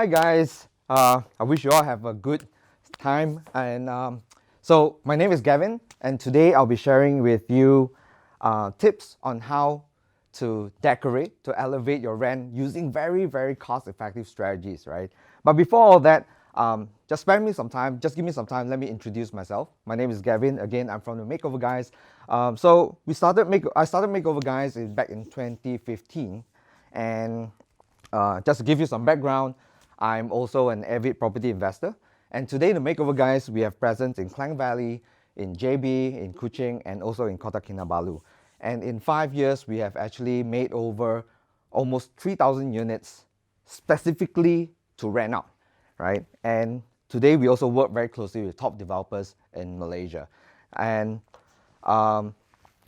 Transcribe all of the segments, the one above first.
Hi guys, I wish you all have a good time. And so my name is Gavin, and today I'll be sharing with you tips on how to decorate, to elevate your rent using very cost-effective strategies, right? But before all that, just give me some time, let me introduce myself. My name is Gavin, again, I'm from the Makeover Guys. I started Makeover Guys back in 2015, and just to give you some background, I'm also an avid property investor. And today in the Makeover Guys, we have presence in Klang Valley, in JB, in Kuching, and also in Kota Kinabalu. And in 5 years, we have actually made over almost 3,000 units specifically to rent out, right? And today we also work very closely with top developers in Malaysia. And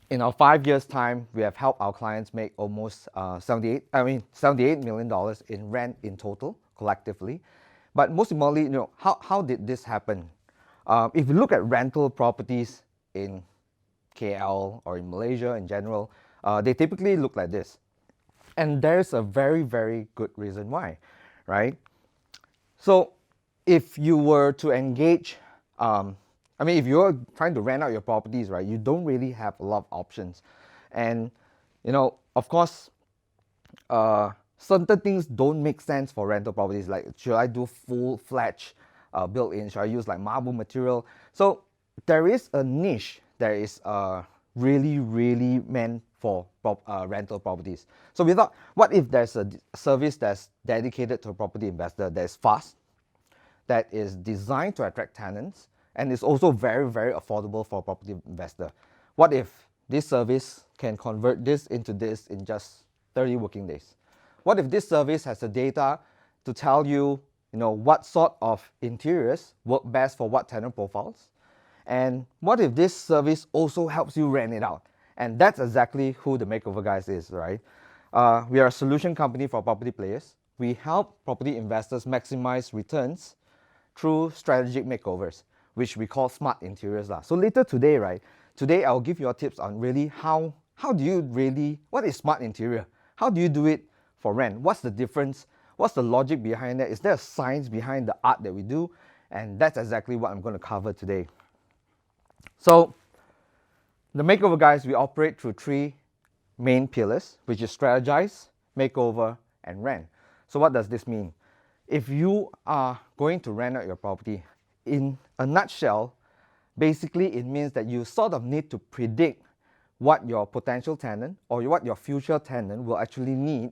in our 5 years time, we have helped our clients make almost $78 million in rent in total, collectively. But most importantly, how did this happen? If you look at rental properties in KL or in Malaysia in general, they typically look like this. And there's a very good reason why, right? So if you were to engage, if you're trying to rent out your properties, right, you don't really have a lot of options. And, of course, certain things don't make sense for rental properties, like should I do full-fledged built-in, should I use like marble material? So there is a niche that is really meant for rental properties. So we thought, what if there's a service that's dedicated to a property investor that is fast, that is designed to attract tenants, and is also very affordable for a property investor? What if this service can convert this into this in just 30 working days? What if this service has the data to tell you, what sort of interiors work best for what tenant profiles? And what if this service also helps you rent it out? And that's exactly who the Makeover Guys is, right? We are a solution company for property players. We help property investors maximize returns through strategic makeovers, which we call smart interiors. So later today, right? Today I'll give you tips on really what is smart interior? How do you do it for rent? What's the difference? What's the logic behind that? Is there a science behind the art that we do? And that's exactly what I'm going to cover today. So the Makeover Guys, we operate through 3 main pillars, which is strategize, makeover, and rent. So what does this mean? If you are going to rent out your property, in a nutshell, basically it means that you sort of need to predict what your potential tenant or what your future tenant will actually need,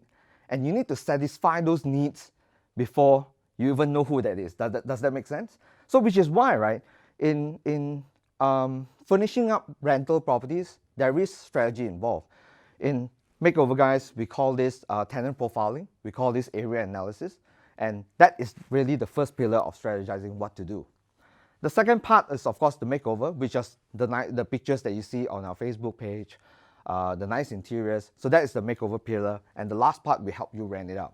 and you need to satisfy those needs before you even know who that is. Does that make sense? So which is why, right, in furnishing up rental properties, there is strategy involved. In Makeover Guys, we call this tenant profiling, we call this area analysis, and that is really the first pillar of strategizing what to do. The second part is, of course, the makeover, which is the pictures that you see on our Facebook page, the nice interiors. So that is the makeover pillar. And the last part, we help you rent it out.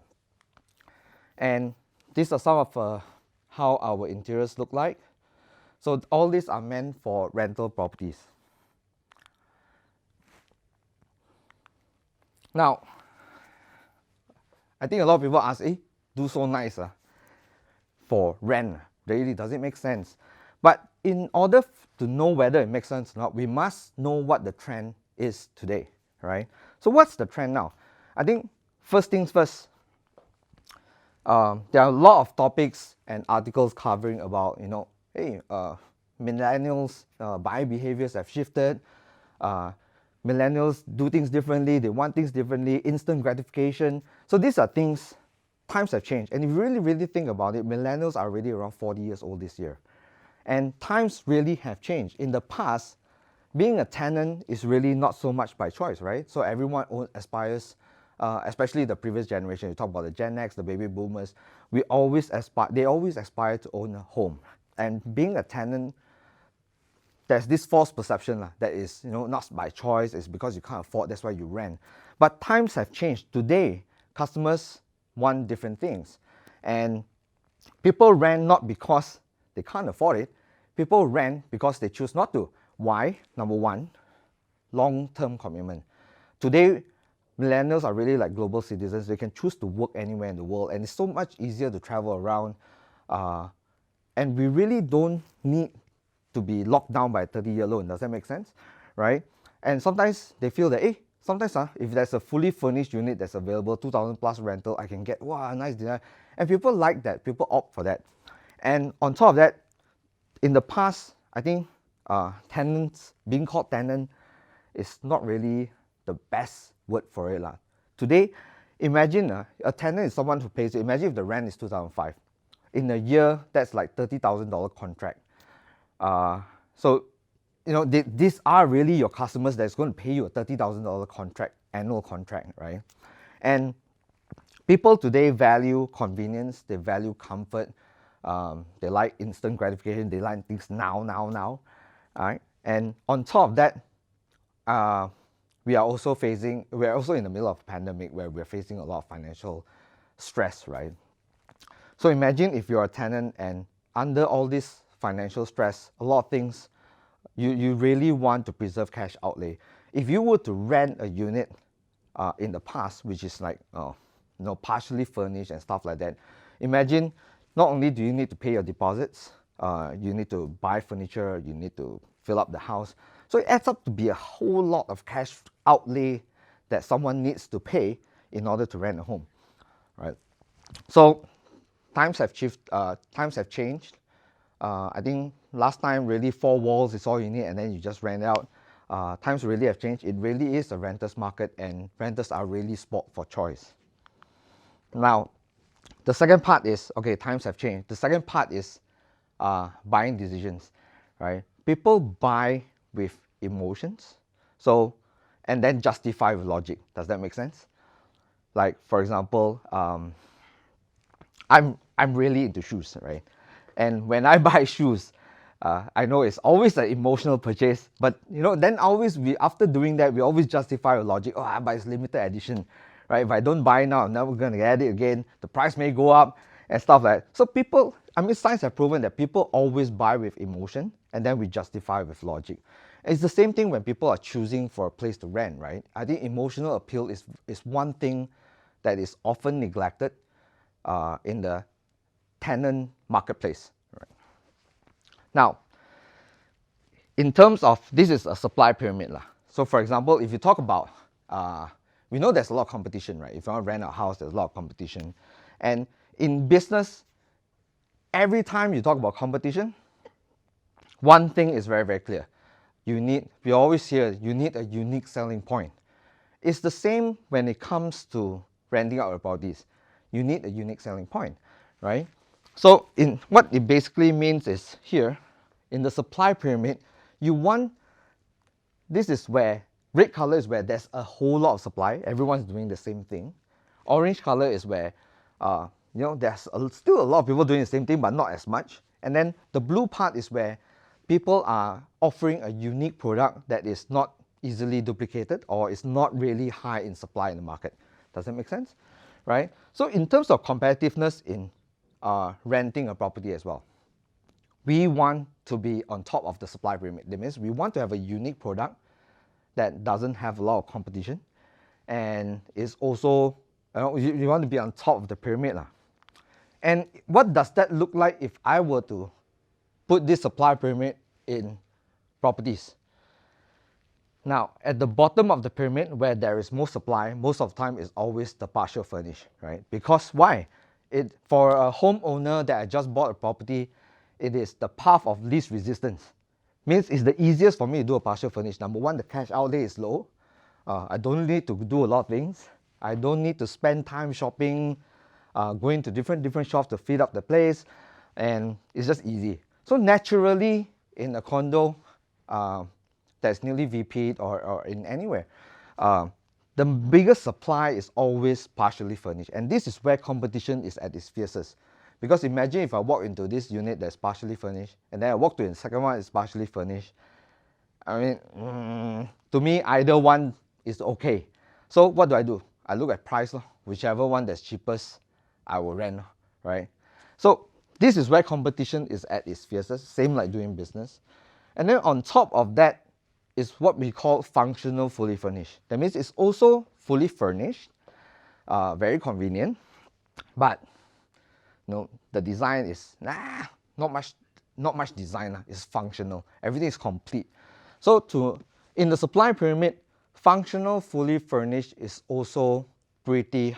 And these are some of how our interiors look like. So all these are meant for rental properties. Now, I think a lot of people ask, do so nice for rent. Really, does it make sense? But in order to know whether it makes sense or not, we must know what the trend is today, right? So what's the trend now? I think first things first, there are a lot of topics and articles covering about, millennials' buying behaviors have shifted. Millennials do things differently, they want things differently, instant gratification. So these are things, times have changed. And if you really think about it, millennials are already around 40 years old this year. And times really have changed. In the past, being a tenant is really not so much by choice, right? So everyone aspires, especially the previous generation, you talk about the Gen X, the baby boomers, they always aspire to own a home. And being a tenant, there's this false perception that is not by choice, it's because you can't afford, that's why you rent. But times have changed. Today, customers want different things. And people rent not because they can't afford it. People rent because they choose not to. Why? Number one, long-term commitment. Today, millennials are really like global citizens. They can choose to work anywhere in the world, and it's so much easier to travel around. And we really don't need to be locked down by a 30-year loan. Does that make sense? Right? And sometimes they feel that, sometimes if there's a fully furnished unit that's available, 2,000 plus rental, I can get, wow, nice dinner. And people like that. People opt for that. And on top of that, in the past, I think tenants, being called tenant, is not really the best word for it. Today, imagine a tenant is someone who pays. Imagine if the rent is 2005. In a year, that's like $30,000 contract. So, these are really your customers that's going to pay you a $30,000 contract, annual contract, right? And people today value convenience, they value comfort, they like instant gratification, they like things now, right? And on top of that, we are also in the middle of a pandemic where we're facing a lot of financial stress, right? So imagine if you're a tenant and under all this financial stress, a lot of things, you really want to preserve cash outlay. If you were to rent a unit in the past, which is like partially furnished and stuff like that, imagine not only do you need to pay your deposits, you need to buy furniture, you need to fill up the house. So it adds up to be a whole lot of cash outlay that someone needs to pay in order to rent a home, right? So times have changed. I think last time really 4 walls is all you need and then you just rent out. Times really have changed. It really is a renter's market and renters are really spot for choice. Now, the second part is, okay, times have changed. The second part is buying decisions, right? People buy with emotions, and then justify with logic. Does that make sense? Like, for example, I'm really into shoes, right? And when I buy shoes, I know it's always an emotional purchase, but then after doing that, we always justify with logic. But it's limited edition, right? If I don't buy now, I'm never gonna get it again. The price may go up and stuff like that. So science have proven that people always buy with emotion, and then we justify with logic. It's the same thing when people are choosing for a place to rent, right? I think emotional appeal is one thing that is often neglected in the tenant marketplace. Right? Now, in terms of, this is a supply pyramid. So for example, if you talk about, we know there's a lot of competition, right? If you want to rent a house, there's a lot of competition. And in business, every time you talk about competition, one thing is very, very clear. We always hear, you need a unique selling point. It's the same when it comes to renting out your properties. You need a unique selling point, right? So what it basically means is here, in the supply pyramid, this is where, red color is where there's a whole lot of supply, everyone's doing the same thing. Orange color is where, there's still a lot of people doing the same thing, but not as much. And then the blue part is where people are offering a unique product that is not easily duplicated or is not really high in supply in the market. Does that make sense? Right? So in terms of competitiveness in renting a property as well, we want to be on top of the supply pyramid. That means we want to have a unique product that doesn't have a lot of competition and is also, you want to be on top of the pyramid. And what does that look like if I were to put this supply pyramid in properties? Now, at the bottom of the pyramid where there is most supply, most of the time is always the partial furnished, right? Because why? For a homeowner that just bought a property, it is the path of least resistance. Means it's the easiest for me to do a partial furnished. Number one, the cash outlay is low. I don't need to do a lot of things. I don't need to spend time shopping, going to different shops to feed up the place, and it's just easy. So naturally, in a condo that's newly VP'd or in anywhere, the biggest supply is always partially furnished. And this is where competition is at its fiercest. Because imagine if I walk into this unit that's partially furnished, and then I walk to the second one that's partially furnished. I mean, to me, either one is okay. So what do? I look at price, whichever one that's cheapest, I will rent, right? So this is where competition is at its fiercest, same like doing business. And then on top of that is what we call functional fully furnished. That means it's also fully furnished, very convenient, but the design is not much design. It's functional. Everything is complete. So in the supply pyramid, functional fully furnished is also pretty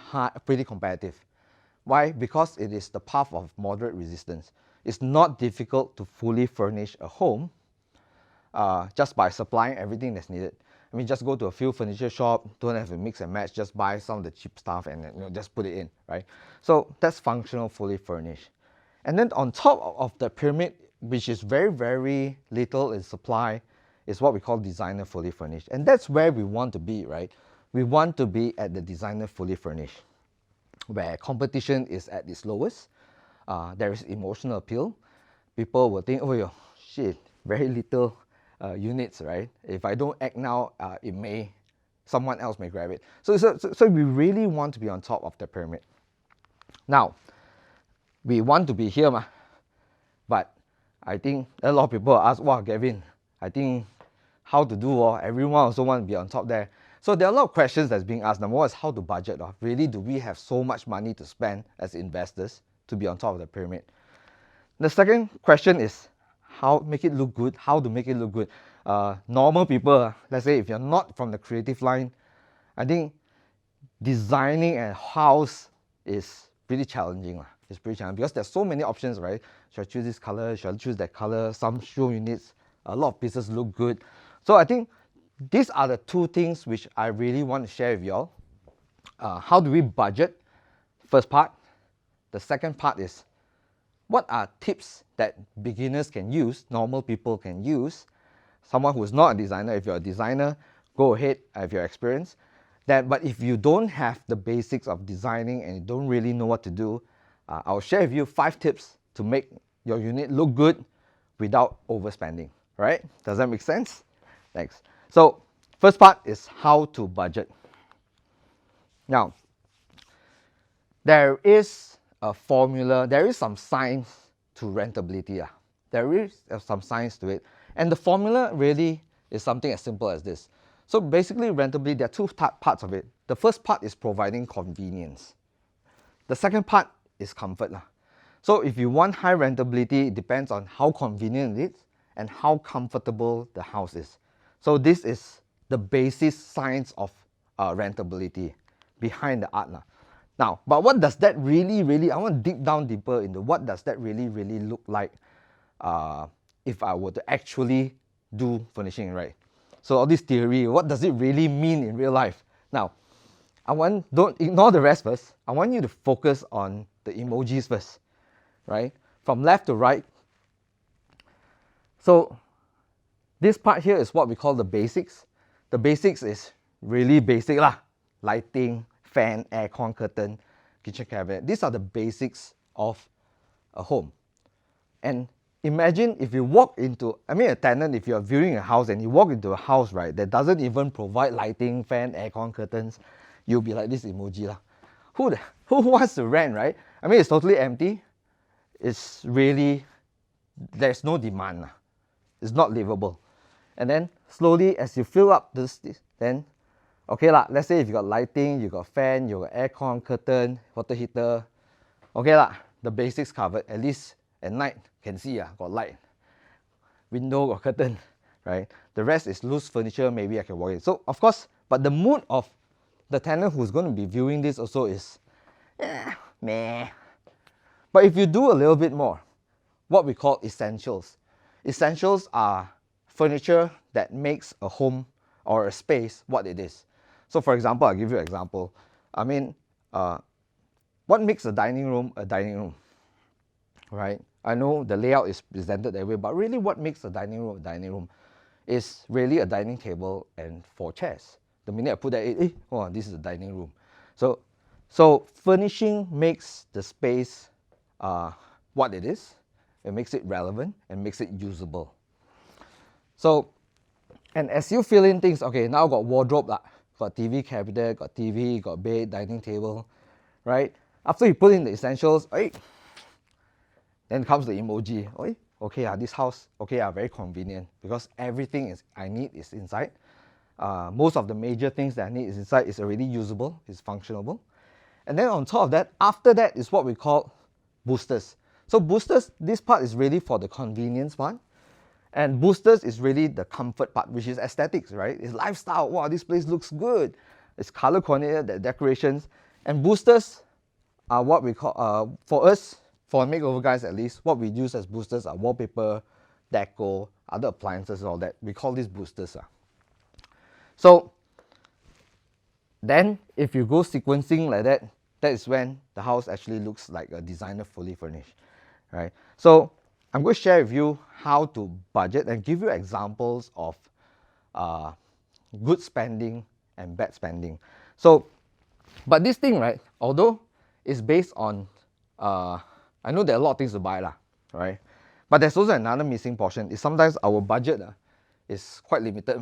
competitive. Why? Because it is the path of moderate resistance. It's not difficult to fully furnish a home just by supplying everything that's needed. I mean, just go to a few furniture shop, don't have to mix and match, just buy some of the cheap stuff and just put it in, right? So that's functional fully furnished. And then on top of the pyramid, which is very, very little in supply, is what we call designer fully furnished. And that's where we want to be, right? We want to be at the designer fully furnished, where competition is at its lowest. There is emotional appeal. People will think, oh, shit, very little units, right? If I don't act now, someone else may grab it. So we really want to be on top of the pyramid. Now, we want to be here, but I think a lot of people ask, wow, Gavin, I think how to do, everyone also want to be on top there. So there are a lot of questions that's being asked. Number one is how to budget. Really, do we have so much money to spend as investors to be on top of the pyramid? The second question is how to make it look good. Normal people, let's say if you're not from the creative line, I think designing a house is pretty challenging. It's pretty challenging because there's so many options, right? Should I choose this color? Should I choose that color? Some show units, a lot of pieces look good. So I think these are the two things which I really want to share with y'all. How do we budget? First part. The second part is what are tips that beginners can use, normal people can use. Someone who's not a designer, if you're a designer, go ahead if you're experienced. But if you don't have the basics of designing and you don't really know what to do, I'll share with you 5 tips to make your unit look good without overspending. Right? Does that make sense? Thanks. So first part is how to budget. Now, there is a formula, there is some science to rentability. There is some science to it. And the formula really is something as simple as this. So basically, rentability, there are 2 parts of it. The first part is providing convenience. The second part is comfort. So if you want high rentability, it depends on how convenient it is and how comfortable the house is. So this is the basic science of rentability behind the art. Now, but what does that really, I want to dig down deeper into what does that really look like if I were to actually do furnishing, right? So all this theory, what does it really mean in real life? Now, don't ignore the rest first. I want you to focus on the emojis first, right? From left to right. So this part here is what we call the basics. The basics is really basic lah. Lighting, fan, aircon, curtain, kitchen cabinet. These are the basics of a home. And imagine if you walk into, a tenant, if you're viewing a house and you walk into a house, right, that doesn't even provide lighting, fan, aircon, curtains, you'll be like this emoji lah. Who wants to rent, right? It's totally empty. It's really, there's no demand. It's not livable. And then slowly as you fill up this then, okay lah, let's say if you got lighting, you got fan, you got aircon, curtain, water heater, okay lah, the basics covered. At least at night can see got light, window, got curtain, right? The rest is loose furniture, maybe I can walk in. So of course, but the mood of the tenant who's going to be viewing this also is meh. But if you do a little bit more, what we call essentials. Essentials are furniture that makes a home or a space what it is. So for example, I'll give you an example. What makes a dining room, right? I know the layout is presented that way, but really what makes a dining room is really a dining table and 4 chairs. The minute I put that, this is a dining room. So furnishing makes the space what it is. It makes it relevant and makes it usable. So, and as you fill in things, okay, now got wardrobe, got TV cabinet, got TV, got bed, dining table, right? After you put in the essentials, then comes the emoji. okay, this house, okay, very convenient because everything I need is inside. Most of the major things that I need is inside, is already usable, is functionable. And then on top of that, after that is what we call boosters. So boosters, this part is really for the convenience part. And boosters is really the comfort part, which is aesthetics, right? It's lifestyle. Wow, this place looks good. It's color coordinated, the decorations. And boosters are what we call, for us, for Makeover Guys at least, what we use as boosters are wallpaper, deco, other appliances and all that. We call these boosters. So then if you go sequencing like that, that is when the house actually looks like a designer fully furnished, right? So I'm going to share with you how to budget and give you examples of good spending and bad spending. So, but this thing, right, although it's based on, I know there are a lot of things to buy, right? But there's also another missing portion, is sometimes our budget is quite limited.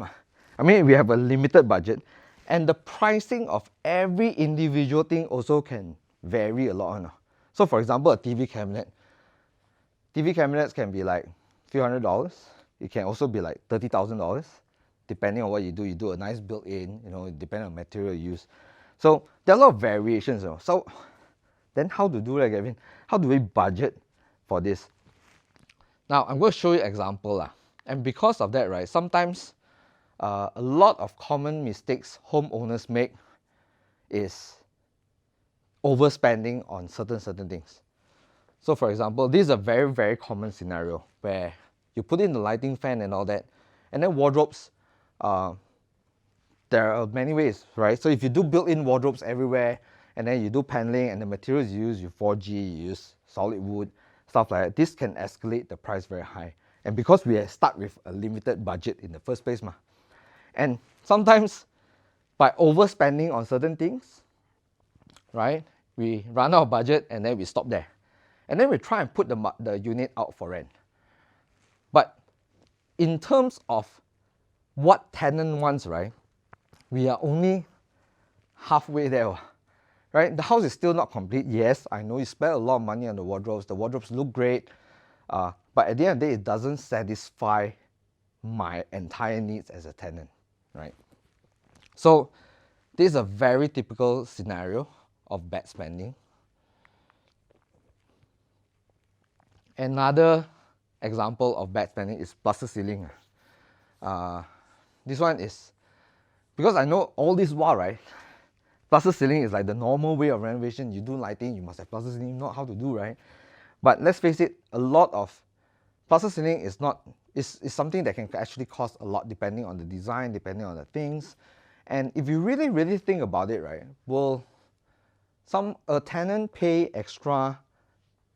I mean, we have a limited budget, and the pricing of every individual thing also can vary a lot. So for example, a TV cabinet. TV cabinets can be like a few $100s. It can also be like $30,000, depending on what you do. You do a nice built-in, depending on material you use. So there are a lot of variations. So then how to do that, Gavin? How do we budget for this? Now I'm going to show you an example. And because of that, right, sometimes a lot of common mistakes homeowners make is overspending on certain things. So for example, this is a very, very common scenario where you put in the lighting fan and all that, and then wardrobes, there are many ways, right? So if you do built-in wardrobes everywhere, and then you do paneling and the materials you use 4G, you use solid wood, stuff like that, this can escalate the price very high. And because we are stuck with a limited budget in the first place, and sometimes by overspending on certain things, right, we run out of budget and then we stop there. And then we try and put the unit out for rent. But in terms of what tenant wants, right, we are only halfway there, right? The house is still not complete. Yes, I know you spent a lot of money on the wardrobes. The wardrobes look great. But at the end of the day, it doesn't satisfy my entire needs as a tenant, right? So this is a very typical scenario of bad spending. Another example of bad spending is plaster ceiling. This one is, because I know all this while, right, plaster ceiling is like the normal way of renovation. You do lighting, you must have plaster ceiling, you know how to do, right? But let's face it, a lot of plaster ceiling is something that can actually cost a lot depending on the design, depending on the things. And if you really, really think about it, right, will a tenant pay extra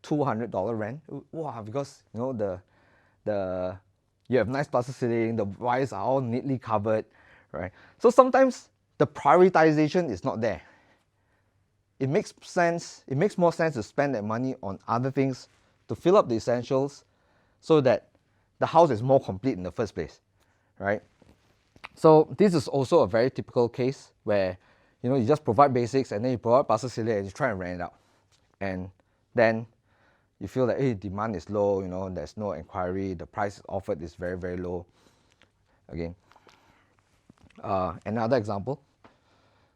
$200 rent? Wow, because you have nice plaster ceiling, the wires are all neatly covered, right? So sometimes the prioritization is not there. It makes more sense to spend that money on other things to fill up the essentials so that the house is more complete in the first place, right? So this is also a very typical case where you just provide basics and then you provide plaster ceiling and you try and rent it out. And then you feel that, hey, demand is low, there's no inquiry, the price offered is very, very low. Again, another example,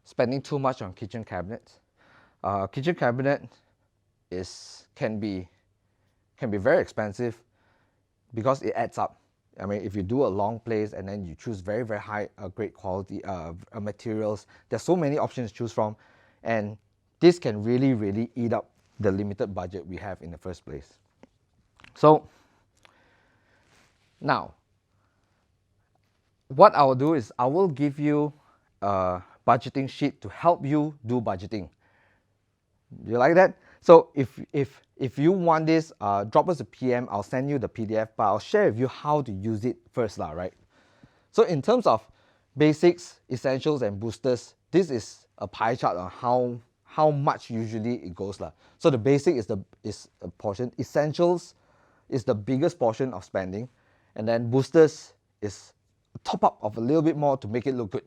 spending too much on kitchen cabinets. Kitchen cabinet can be very expensive because it adds up. I mean, if you do a long place and then you choose very, very high, great quality materials, there's so many options to choose from, and this can really, really eat up the limited budget we have in the first place. So now, what I will do is I will give you a budgeting sheet to help you do budgeting. You like that? So if you want this, drop us a PM. I'll send you the PDF, but I'll share with you how to use it first, right? So in terms of basics, essentials, and boosters, this is a pie chart on how much usually it goes. So the basic is a portion. Essentials is the biggest portion of spending, and then boosters is a top up of a little bit more to make it look good.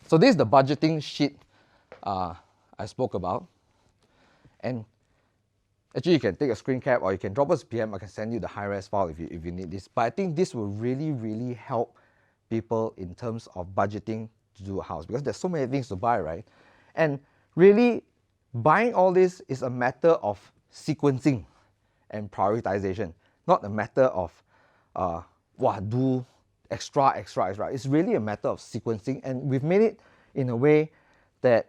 So this is the budgeting sheet I spoke about, and Actually, you can take a screen cap or you can drop us a PM. I can send you the high-res file if you need this. But I think this will really, really help people in terms of budgeting to do a house, because there's so many things to buy, right? And really, buying all this is a matter of sequencing and prioritization, not a matter of do extra. It's really a matter of sequencing, and we've made it in a way that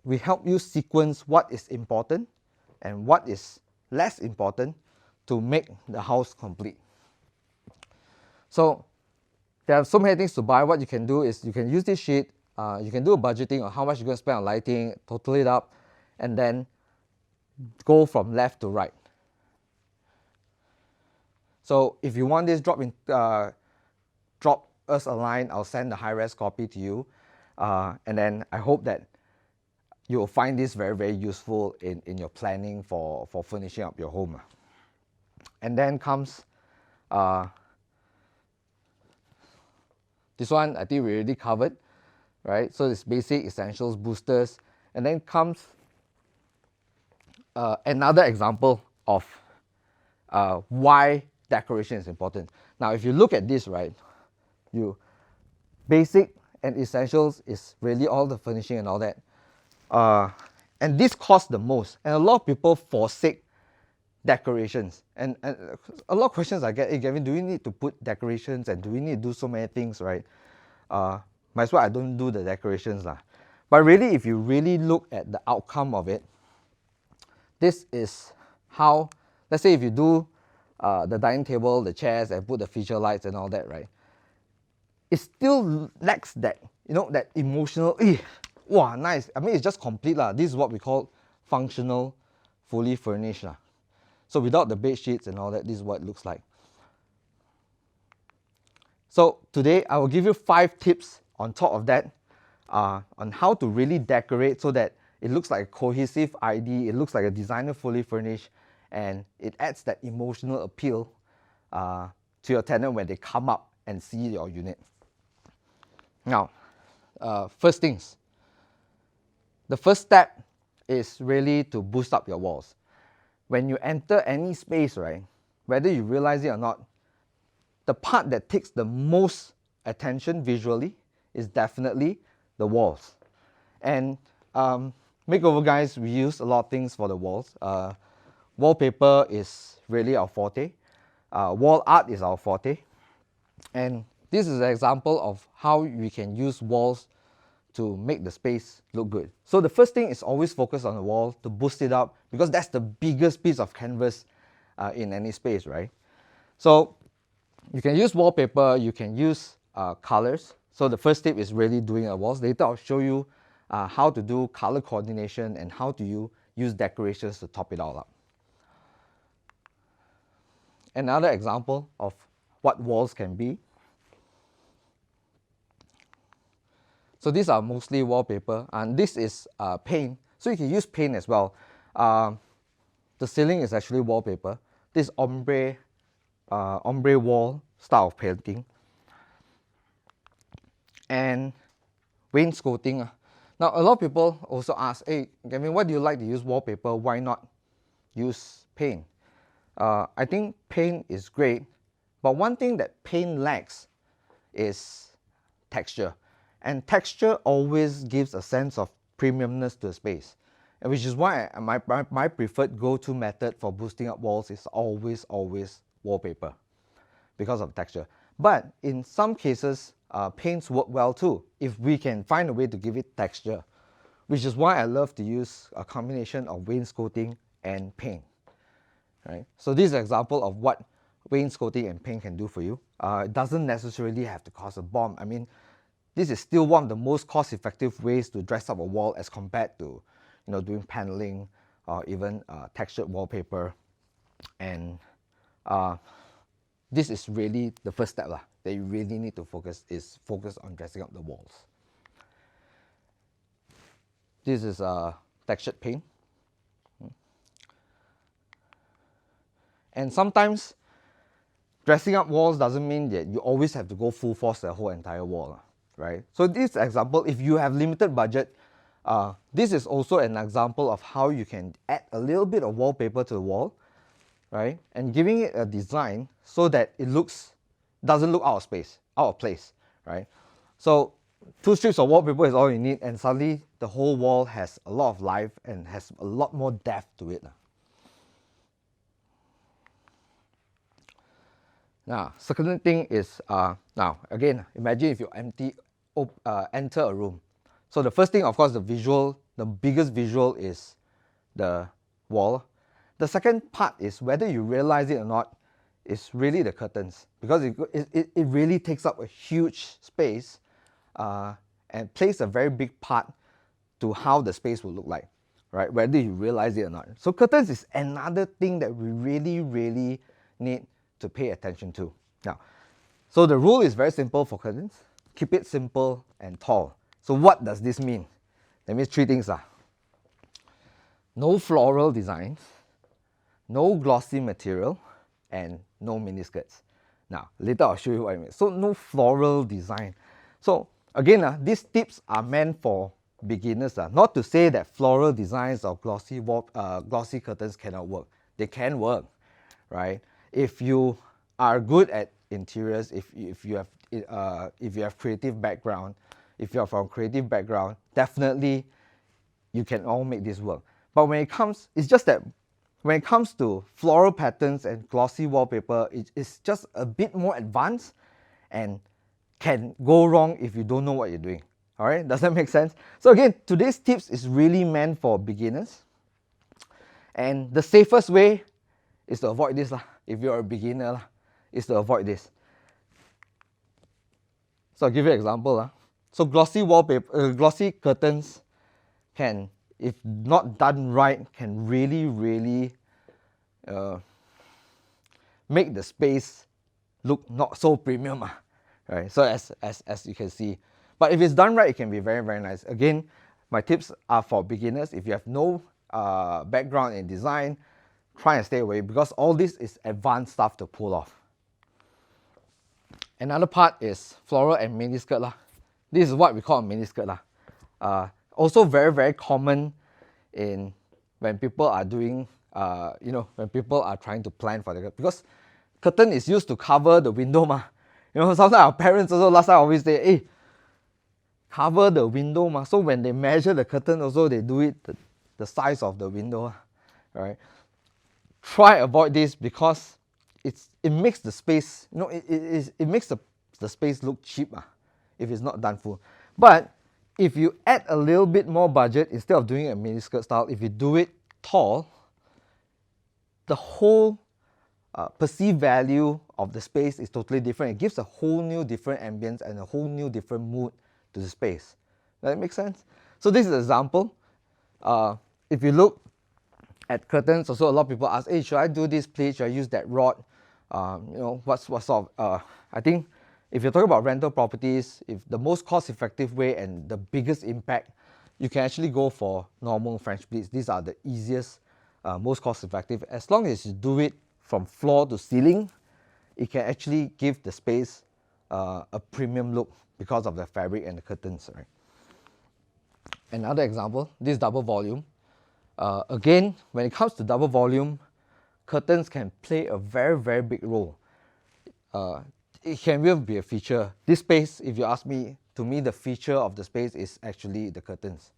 we help you sequence what is important and what is less important to make the house complete. So there are so many things to buy. What you can do is you can use this sheet, you can do a budgeting on how much you're going to spend on lighting, total it up, and then go from left to right. So if you want this, drop us a line. I'll send the high-res copy to you, and then I hope that you will find this very, very useful in your planning for furnishing up your home. And then comes this one. I think we already covered, right? So it's basic, essentials, boosters, and then comes another example of why decoration is important. Now, if you look at this, right, basic and essentials is really all the furnishing and all that. And this costs the most, and a lot of people forsake decorations. And a lot of questions I get, hey Gavin, do we need to put decorations, and do we need to do so many things, right? Might as well I don't do the decorations lah. But really, if you really look at the outcome of it, this is how, let's say if you do the dining table, the chairs, and put the feature lights and all that, right? It still lacks that, that emotional, wow, nice. I mean, it's just complete lah. This is what we call functional, fully furnished lah. So without the bed sheets and all that, this is what it looks like. So today, I will give you 5 tips on top of that on how to really decorate so that it looks like a cohesive ID, it looks like a designer fully furnished, and it adds that emotional appeal to your tenant when they come up and see your unit. Now, first things. The first step is really to boost up your walls. When you enter any space, right, whether you realize it or not, the part that takes the most attention visually is definitely the walls. And Makeover Guys, we use a lot of things for the walls. Wallpaper is really our forte. Wall art is our forte. And this is an example of how we can use walls to make the space look good. So the first thing is always focus on the wall to boost it up, because that's the biggest piece of canvas in any space, right? So you can use wallpaper, you can use colors. So the first tip is really doing the walls. Later I'll show you how to do color coordination and how to use decorations to top it all up. Another example of what walls can be. So these are mostly wallpaper, and this is paint. So you can use paint as well. The ceiling is actually wallpaper. This ombre wall style of painting. And wainscoting. Now a lot of people also ask, hey Gavin, why do you like to use wallpaper? Why not use paint? I think paint is great, but one thing that paint lacks is texture. And texture always gives a sense of premiumness to a space, and which is why my preferred go-to method for boosting up walls is always wallpaper, because of texture. But in some cases, paints work well too, if we can find a way to give it texture, which is why I love to use a combination of wainscoting and paint. Right? So this is an example of what wainscoting and paint can do for you. It doesn't necessarily have to cost a bomb. I mean, this is still one of the most cost-effective ways to dress up a wall as compared to, doing paneling or even textured wallpaper. And this is really the first step that you really need to focus on dressing up the walls. This is textured paint. And sometimes dressing up walls doesn't mean that you always have to go full force the whole entire wall, right? So this example, if you have limited budget, This is also an example of how you can add a little bit of wallpaper to the wall, right? And giving it a design so that it doesn't look out of place, right? So 2 strips of wallpaper is all you need, and suddenly the whole wall has a lot of life and has a lot more depth to it. Now, second thing is, now again, imagine if you enter a room. So the first thing, of course, the biggest visual is the wall. The second part is, whether you realize it or not, is really the curtains, because it really takes up a huge space and plays a very big part to how the space will look like, right? Whether you realize it or not. So curtains is another thing that we really need to pay attention to. Now, so the rule is very simple for curtains. Keep it simple and tall. So what does this mean? That means 3 things. No floral designs, no glossy material, and no miniskirts. Now, later I'll show you what I mean. So no floral design. So again, these tips are meant for beginners. Not to say that floral designs or glossy curtains cannot work. They can work, right? If you are good at interiors, if you have creative background, if you are from creative background, definitely you can all make this work. But when it comes, it's just that when it comes to floral patterns and glossy wallpaper, it's just a bit more advanced and can go wrong if you don't know what you're doing. All right, does that make sense? So again, today's tips is really meant for beginners, and the safest way is to avoid this. If you're a beginner, is to avoid this. So I'll give you an example. So glossy curtains can, if not done right, can really make the space look not so premium, right? So as you can see, but if it's done right, it can be very nice. Again, my tips are for beginners. If you have no background in design, try and stay away, because all this is advanced stuff to pull off. Another part is floral and miniskirt. This is what we call a miniskirt. Also very common in when people are doing, when people are trying to plan for the, because curtain is used to cover the window. Sometimes our parents also last time always say, hey, cover the window. So when they measure the curtain also, they do it the size of the window, right? Try avoid this, because it makes the space, it makes the space look cheap if it's not done full. But if you add a little bit more budget, instead of doing a miniskirt style, if you do it tall, the whole perceived value of the space is totally different. It gives a whole new different ambience and a whole new different mood to the space. Does that make sense? So this is an example. If you look at curtains, also a lot of people ask, hey, should I do this please? Should I use that rod? What sort of, I think if you're talking about rental properties, if the most cost-effective way and the biggest impact, you can actually go for normal French pleats. These are the easiest, most cost-effective. As long as you do it from floor to ceiling, it can actually give the space a premium look because of the fabric and the curtains. Right? Another example, this double volume. Again, when it comes to double volume, curtains can play a very big role. It can really be a feature. This space, if you ask me, to me the feature of the space is actually the curtains.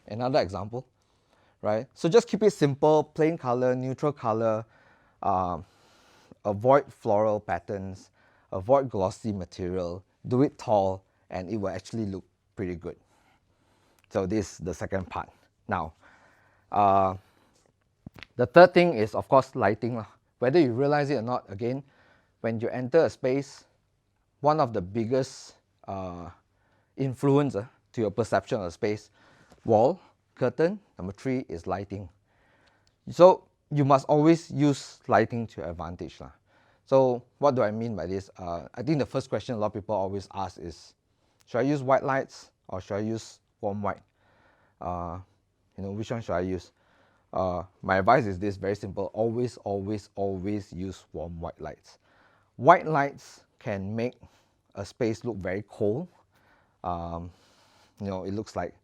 Another example, right? So just keep it simple, plain color, neutral color, avoid floral patterns, avoid glossy material, do it tall, and it will actually look pretty good. So this is the second part. Now, the third thing is, of course, lighting. Whether you realize it or not, again, when you enter a space, one of the biggest influence to your perception of the space, wall, curtain. Number 3 is lighting. So you must always use lighting to your advantage. So what do I mean by this? I think the first question a lot of people always ask is, should I use white lights or should I use warm white? Which one should I use? My advice is this, very simple. Always use warm white lights. White lights can make a space look very cold. You know, it looks like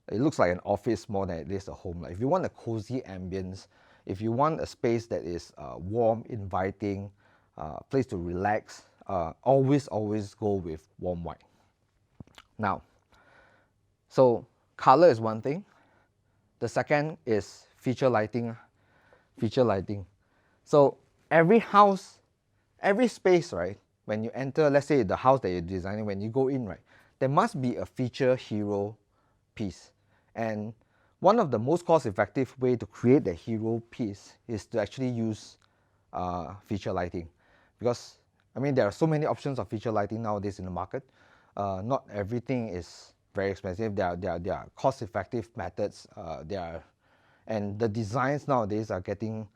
an office more than it is a home. Like if you want a cozy ambience, if you want a space that is warm, inviting, place to relax, always go with warm white. Now, so color is one thing. The second is feature lighting. So every house, every space, right, when you enter, let's say the house that you're designing, when you go in, right, there must be a feature hero piece. And one of the most cost-effective way to create the hero piece is to actually use feature lighting. Because, I mean, there are so many options of feature lighting nowadays in the market. Not everything is very expensive. There are cost-effective methods. And the designs nowadays are getting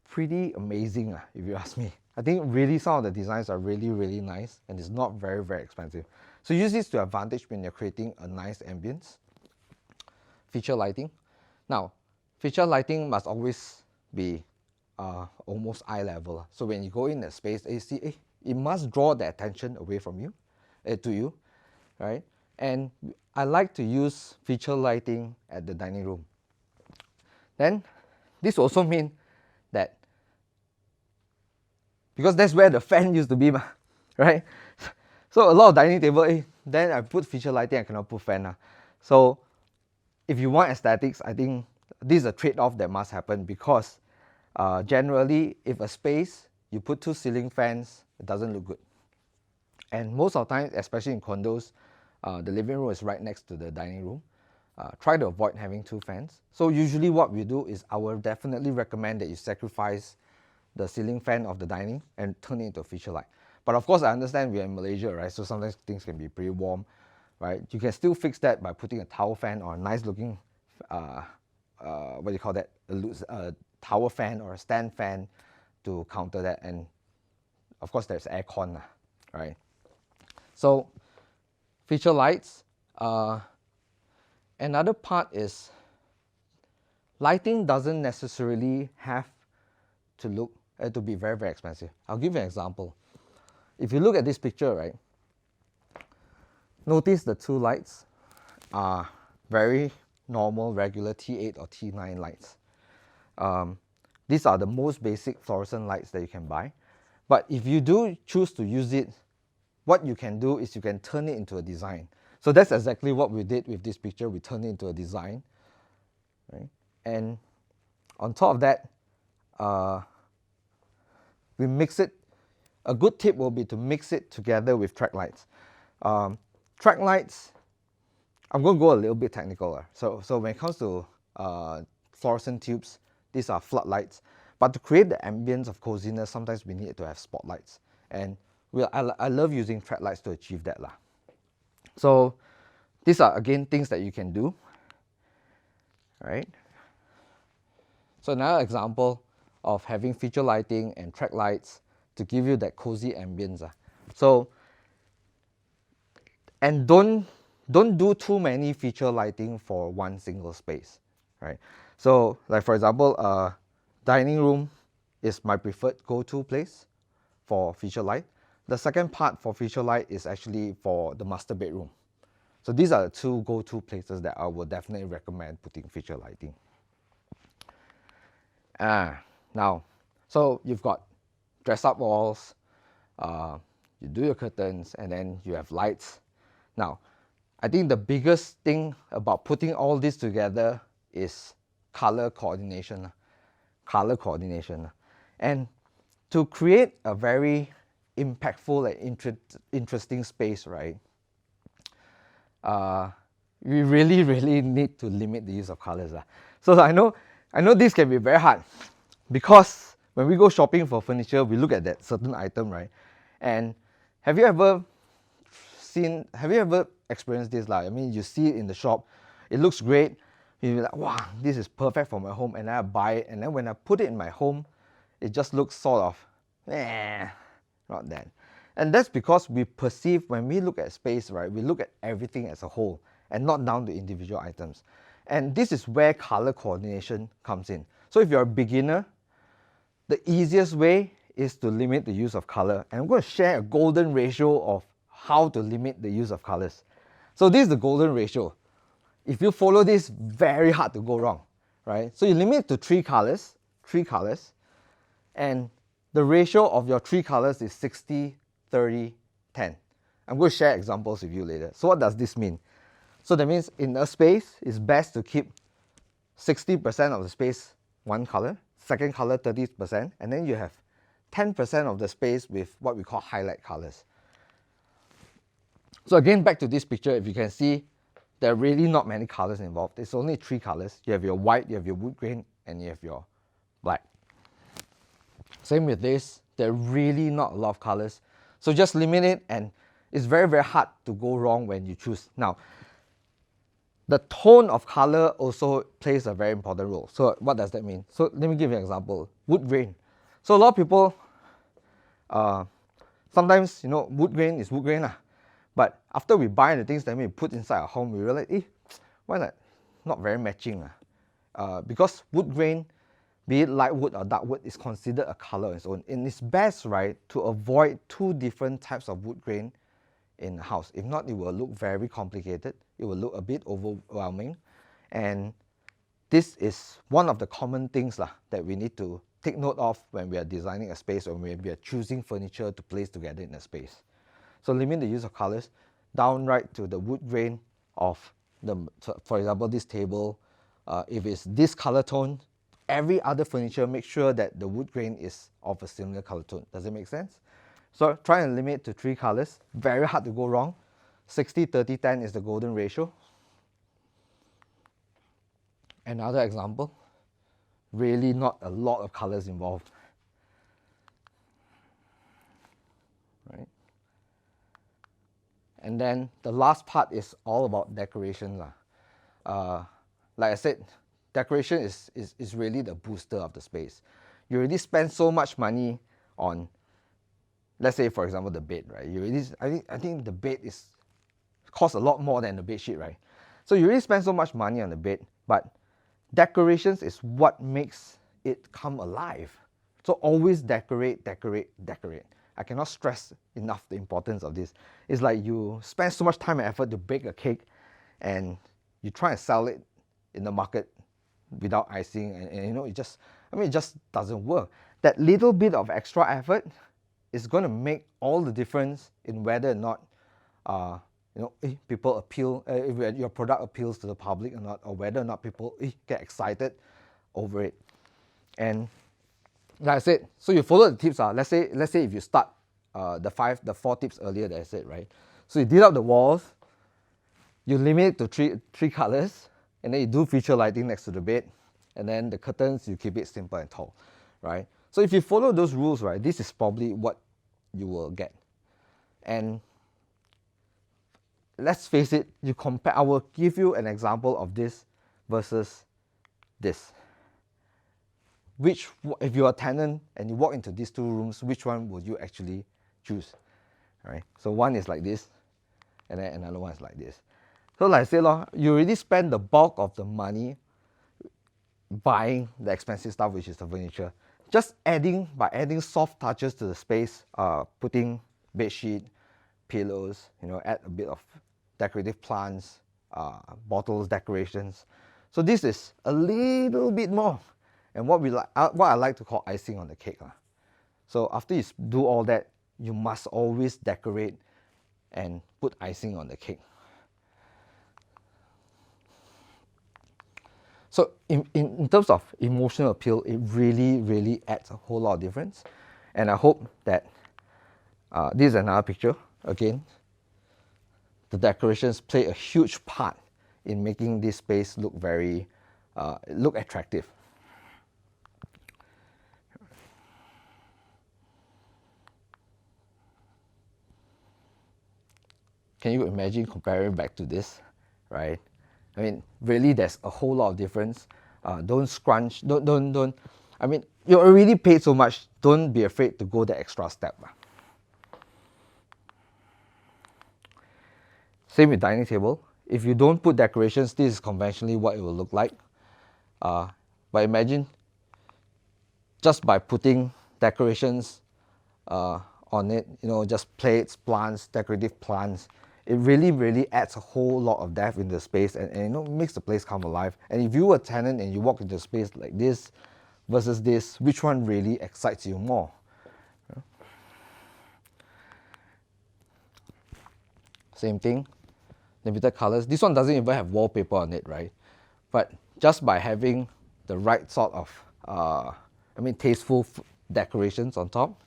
pretty amazing, if you ask me. I think really some of the designs are really nice, and it's not very expensive. So use this to advantage when you're creating a nice ambience. Feature lighting. Now, feature lighting must always be almost eye level. So when you go in a space, you see, it must draw the attention away from you, to you, right? And I like to use feature lighting at the dining room. Then, this also means that, because that's where the fan used to be, right? So a lot of dining table, then I put feature lighting, I cannot put fan. So if you want aesthetics, I think this is a trade-off that must happen, because generally, if a space, you put 2 ceiling fans, it doesn't look good. And most of the time, especially in condos, the living room is right next to the dining room. Try to avoid having 2 fans. So usually what we do is I will definitely recommend that you sacrifice the ceiling fan of the dining and turn it into a feature light. But of course, I understand we're in Malaysia, right? So sometimes things can be pretty warm, right? You can still fix that by putting a tower fan or a nice looking, what do you call that? A tower fan or a stand fan to counter that. And of course, there's aircon, right? So feature lights. Another part is lighting doesn't necessarily have to be very expensive. I'll give you an example. If you look at this picture, right, notice the 2 lights are very normal, regular T8 or T9 lights. These are the most basic fluorescent lights that you can buy. But if you do choose to use it, what you can do is you can turn it into a design. So that's exactly what we did with this picture. We turned it into a design, right? And on top of that, we mix it. A good tip will be to mix it together with track lights. Track lights, I'm going to go a little bit technical. So when it comes to fluorescent tubes, these are floodlights. But to create the ambience of coziness, sometimes we need to have spotlights. And I love using track lights to achieve that. So these are, again, things that you can do, right? So another example of having feature lighting and track lights to give you that cozy ambience. So, and don't do too many feature lighting for one single space, right? So like for example, dining room is my preferred go-to place for feature light. The second part for feature light is actually for the master bedroom. So these are the 2 go-to places that I would definitely recommend putting feature lighting. Now, so you've got dress-up walls, you do your curtains, and then you have lights. Now, I think the biggest thing about putting all this together is color coordination. And to create a very impactful and interesting space, right? We really need to limit the use of colors. So I know this can be very hard, because when we go shopping for furniture, we look at that certain item, right? And have you ever experienced this? I mean, you see it in the shop, it looks great, you're like, wow, this is perfect for my home, and then I buy it, and then when I put it in my home, it just looks sort of, not that. And that's because we perceive, when we look at space, right, we look at everything as a whole and not down to individual items. And this is where color coordination comes in. So if you're a beginner, the easiest way is to limit the use of color. And I'm going to share a golden ratio of how to limit the use of colors. So this is the golden ratio. If you follow this, very hard to go wrong, right? So you limit it to three colors, and the ratio of your three colors is 60, 30, 10. I'm going to share examples with you later. So what does this mean? So that means in a space, it's best to keep 60% of the space one color, second color 30%, and then you have 10% of the space with what we call highlight colors. So again, back to this picture, if you can see, there are really not many colors involved. It's only three colors. You have your white, you have your wood grain, and you have your black. Same with this, there are really not a lot of colors. So just limit it, and it's very, very hard to go wrong when you choose. Now, the tone of color also plays a very important role. So what does that mean? So let me give you an example. Wood grain. So a lot of people, sometimes, you know, wood grain is wood grain. But after we buy the things that we put inside our home, we realize, why not very matching. Because wood grain, be it light wood or dark wood, is considered a color on its own. And it's best, right, to avoid two different types of wood grain in the house. If not, it will look very complicated. It will look a bit overwhelming. And this is one of the common things that we need to take note of when we are designing a space or when we are choosing furniture to place together in a space. So limit the use of colors down right to the wood grain of for example, this table. If it's this color tone, every other furniture, make sure that the wood grain is of a similar color tone. Does it make sense? So try and limit to three colors. Very hard to go wrong. 60, 30, 10 is the golden ratio. Another example, really not a lot of colors involved. Right? And then the last part is all about decorations. Like I said, decoration is really the booster of the space. You already spend so much money on, let's say for example, the bed, right? You already, I think the bed costs a lot more than the bed sheet, right? So you already spend so much money on the bed, but decorations is what makes it come alive. So always decorate, decorate, decorate. I cannot stress enough the importance of this. It's like you spend so much time and effort to bake a cake, and you try and sell it in the market without icing, and you know, it just doesn't work. That little bit of extra effort is going to make all the difference in whether or not people appeal, if your product appeals to the public or not, or whether or not people get excited over it. And like I said, so you follow the tips. Let's say if you start the four tips earlier that I said, right? So you did up the walls, you limit it to three colors, and then you do feature lighting next to the bed, and then the curtains, you keep it simple and tall, right? So if you follow those rules, right, this is probably what you will get. And let's face it, you compare. I will give you an example of this versus this. If you're a tenant and you walk into these two rooms, which one would you actually choose? All right. So one is like this, and then another one is like this. So like I said, you already spend the bulk of the money buying the expensive stuff, which is the furniture. Just by adding soft touches to the space, putting bed sheet, pillows, add a bit of decorative plants, bottles, decorations. So this is a little bit more, and what I like to call icing on the cake. So after you do all that, you must always decorate and put icing on the cake. So in terms of emotional appeal, it really, really adds a whole lot of difference. And I hope that this is another picture. Again, the decorations play a huge part in making this space look look attractive. Can you imagine comparing back to this, right? I mean, really, there's a whole lot of difference. Don't scrunch. Don't. I mean, you already paid so much. Don't be afraid to go the extra step. Same with dining table. If you don't put decorations, this is conventionally what it will look like. But imagine just by putting decorations on it, you know, just plates, plants, decorative plants, it really adds a whole lot of depth in the space, and you know, makes the place come alive. And if you were a tenant and you walk into a space like this versus this, which one really excites you more? Same thing, limited colors. This one doesn't even have wallpaper on it, right? But just by having the right sort of, tasteful decorations on top,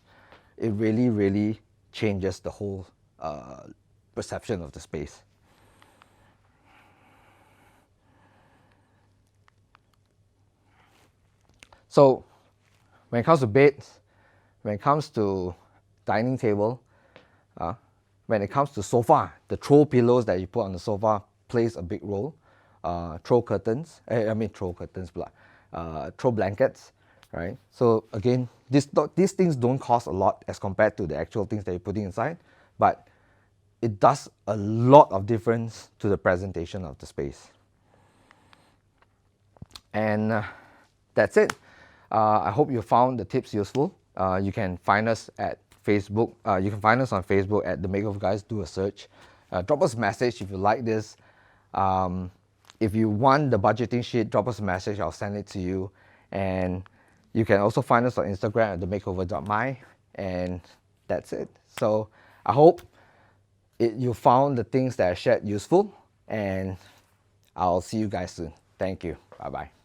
it really changes the whole perception of the space. So when it comes to beds, when it comes to dining table, when it comes to sofa, the throw pillows that you put on the sofa plays a big role. Throw blankets, right? So again, these things don't cost a lot as compared to the actual things that you're putting inside, but it does a lot of difference to the presentation of the space. And that's it. I hope you found the tips useful. You can find us at Facebook. You can find us on Facebook at the Makeover Guys. Do a search. Drop us a message if you like this. If you want the budgeting sheet, drop us a message. I'll send it to you. And you can also find us on Instagram at themakeover.my. And that's it. So I hope you found the things that I shared useful. And I'll see you guys soon. Thank you. Bye-bye.